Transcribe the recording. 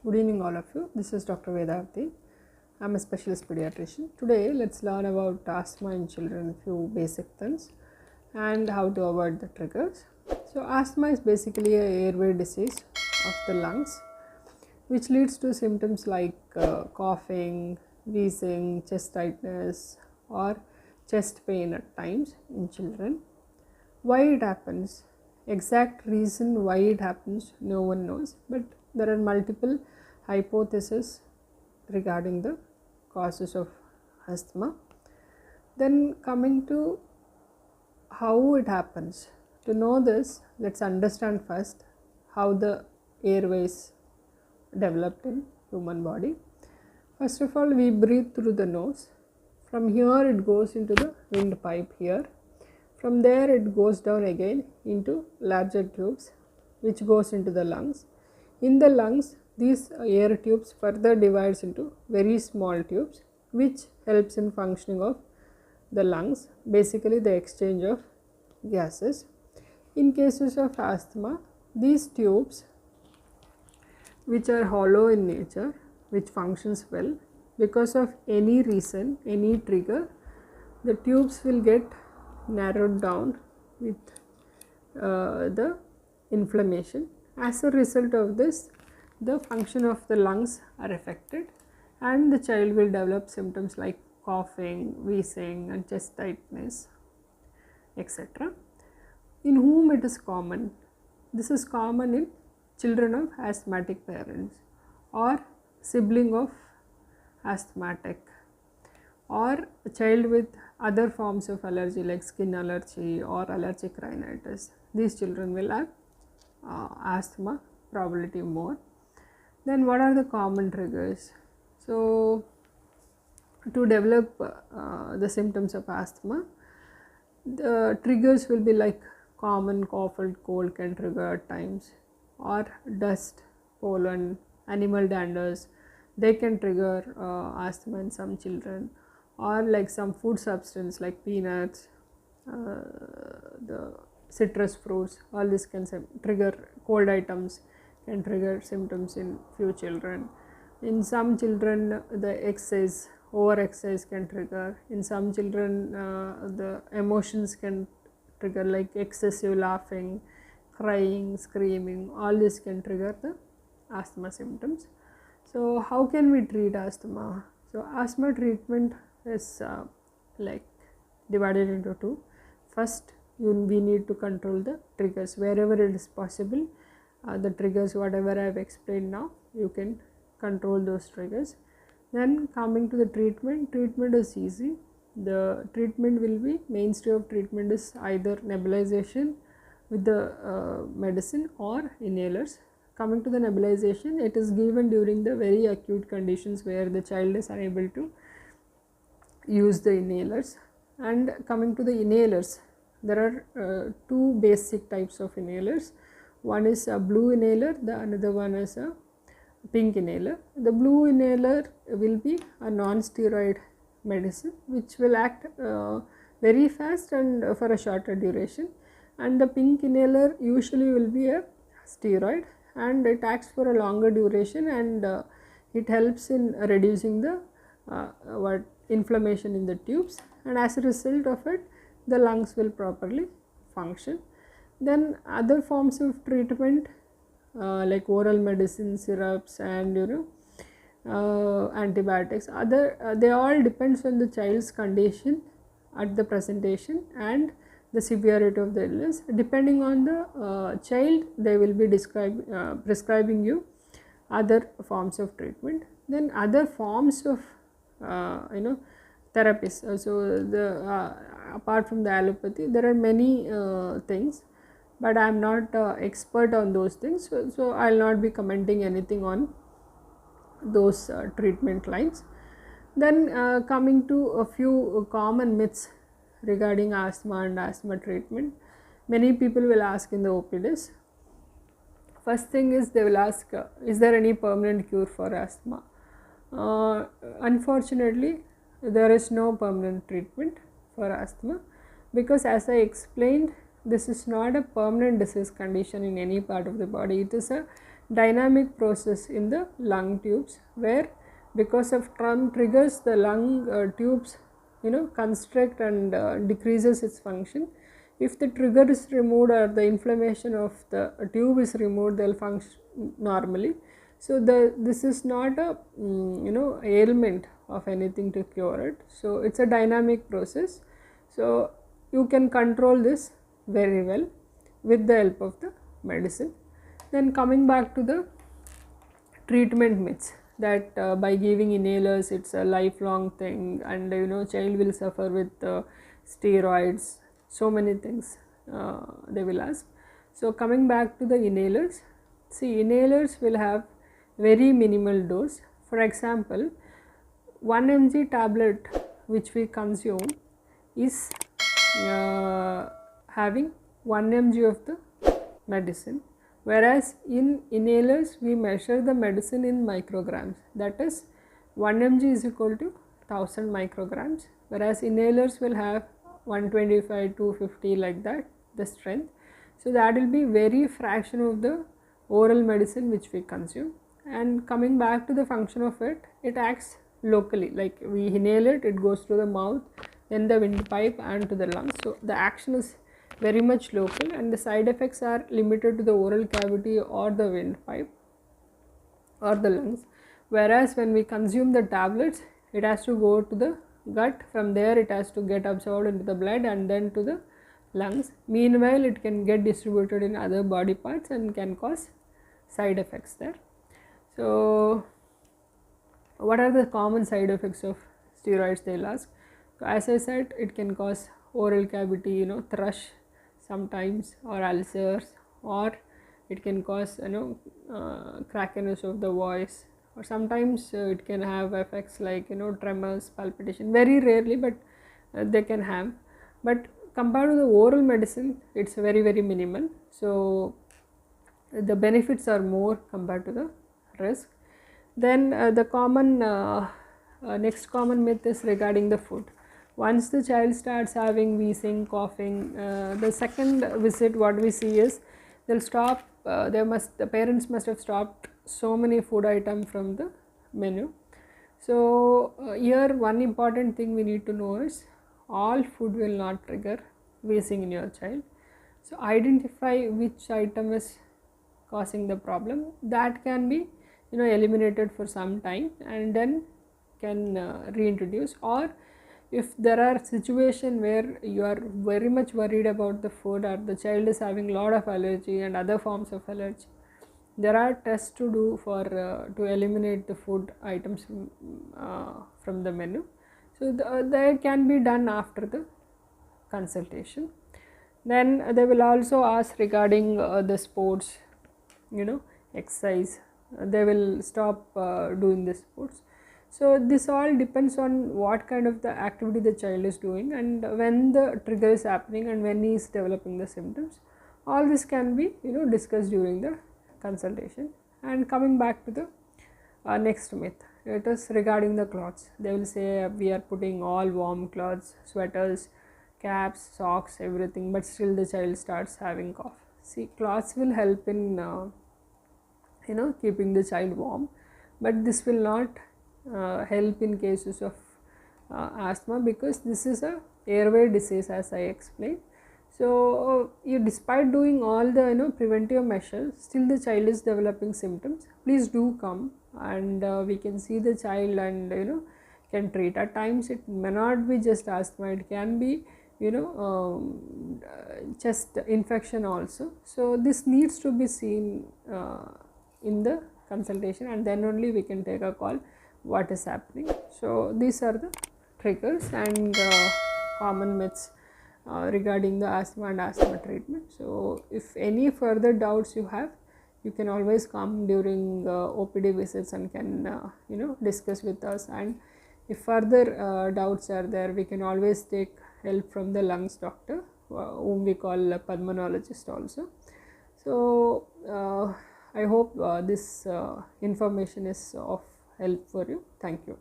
Good evening all of you. This is Dr. Vedavati. I am a specialist pediatrician. Today let's learn about asthma in children, few basic things and how to avoid the triggers. So asthma is basically a airway disease of the lungs which leads to symptoms like coughing, wheezing, chest tightness or chest pain at times in children. Why it happens? Exact reason why it happens no one knows, but there are multiple hypotheses regarding the causes of asthma. Then coming to how it happens. To know this, let's understand first how the airways developed in human body. First of all, we breathe through the nose. From here it goes into the windpipe here. From there it goes down again into larger tubes which goes into the lungs. In the lungs, these air tubes further divides into very small tubes which helps in functioning of the lungs, basically the exchange of gases. In cases of asthma, these tubes which are hollow in nature, which functions well, because of any reason, any trigger, the tubes will get narrowed down with the inflammation. As a result of this, the function of the lungs are affected and the child will develop symptoms like coughing, wheezing and chest tightness, etc. In whom it is common? This is common in children of asthmatic parents or sibling of asthmatic or a child with other forms of allergy like skin allergy or allergic rhinitis. These children will have asthma probability more. Then what are the common triggers? So to develop the symptoms of asthma, the triggers will be like common cough and cold can trigger at times, or dust, pollen, animal danders, they can trigger asthma in some children, or like some food substance like peanuts, the citrus fruits, all this can trigger cold items, can trigger symptoms in few children. In some children the exercise, over exercise can trigger. In some children the emotions can trigger like excessive laughing, crying, screaming, all this can trigger the asthma symptoms. So how can we treat asthma? So asthma treatment is like divided into two. First, we need to control the triggers wherever it is possible. The triggers whatever I have explained now, you can control those triggers. Then coming to the treatment is easy. The treatment will be, mainstay of treatment is either nebulization with the medicine or inhalers. Coming to the nebulization, it is given during the very acute conditions where the child is unable to use the inhalers. And coming to the inhalers, there are two basic types of inhalers. One is a blue inhaler, the another one is a pink inhaler. The blue inhaler will be a non-steroid medicine which will act very fast and for a shorter duration, and the pink inhaler usually will be a steroid and it acts for a longer duration and it helps in reducing the inflammation in the tubes, and as a result of it the lungs will properly function. Then other forms of treatment like oral medicine, syrups and antibiotics, they all depends on the child's condition at the presentation and the severity of the illness. Depending on the child, they will be prescribing you other forms of treatment. Then other forms of therapies. So the apart from the allopathy, there are many things, but I am not expert on those things, so I will not be commenting anything on those treatment lines. Then coming to a few common myths regarding asthma and asthma treatment. Many people will ask in the OPDs. First thing is they will ask, is there any permanent cure for asthma? Unfortunately, there is no permanent treatment for asthma because, as I explained, this is not a permanent disease condition in any part of the body. It is a dynamic process in the lung tubes, where because of some triggers the lung tubes constrict and decreases its function. If the trigger is removed or the inflammation of the tube is removed, they will function normally. So this is not a ailment of anything to cure it. So it's a dynamic process. So you can control this very well with the help of the medicine. Then coming back to the treatment myths, that by giving inhalers it's a lifelong thing, and child will suffer with steroids, so many things they will ask. So coming back to the inhalers, see, inhalers will have very minimal dose. For example, 1 mg tablet which we consume is having 1 mg of the medicine, whereas in inhalers we measure the medicine in micrograms, that is 1 mg is equal to 1000 micrograms, whereas inhalers will have 125, 250 like that the strength. So that will be very fraction of the oral medicine which we consume. And coming back to the function of it, it acts locally, like we inhale it, it goes to the mouth, then the windpipe and to the lungs. So the action is very much local, and the side effects are limited to the oral cavity or the windpipe or the lungs. Whereas when we consume the tablets, it has to go to the gut, from there it has to get absorbed into the blood and then to the lungs. Meanwhile, it can get distributed in other body parts and can cause side effects there. So what are the common side effects of steroids, they will ask. So as I said, it can cause oral cavity, thrush sometimes, or ulcers, or it can cause crackiness of the voice, or sometimes it can have effects like tremors, palpitation, very rarely, but they can have. But compared to the oral medicine, it's very minimal. So the benefits are more compared to the risk. Then the common next common myth is regarding the food. Once the child starts having wheezing, coughing, the second visit what we see is they'll stop, the parents must have stopped so many food items from the menu. So here one important thing we need to know is all food will not trigger wheezing in your child. So identify which item is causing the problem, that can be eliminated for some time and then can reintroduce. Or if there are situation where you are very much worried about the food, or the child is having lot of allergy and other forms of allergy, there are tests to do for to eliminate the food items from the menu. So that can be done after the consultation. Then they will also ask regarding the sports, exercise, they will stop doing the sports. So this all depends on what kind of the activity the child is doing and when the trigger is happening and when he is developing the symptoms. All this can be discussed during the consultation. And coming back to the next myth, it is regarding the clothes. They will say we are putting all warm clothes, sweaters, caps, socks, everything, but still the child starts having cough. See, cloths will help in keeping the child warm, but this will not help in cases of asthma, because this is a airway disease, as I explained. So you, despite doing all the preventive measures, still the child is developing symptoms, please do come and we can see the child and can treat. At times it may not be just asthma, it can be chest infection also. So this needs to be seen in the consultation, and then only we can take a call what is happening. So these are the triggers and common myths regarding the asthma and asthma treatment. So if any further doubts you have, you can always come during OPD visits and can discuss with us. And if further doubts are there, we can always take help from the lungs doctor, whom we call a pulmonologist also. So I hope this information is of help for you. Thank you.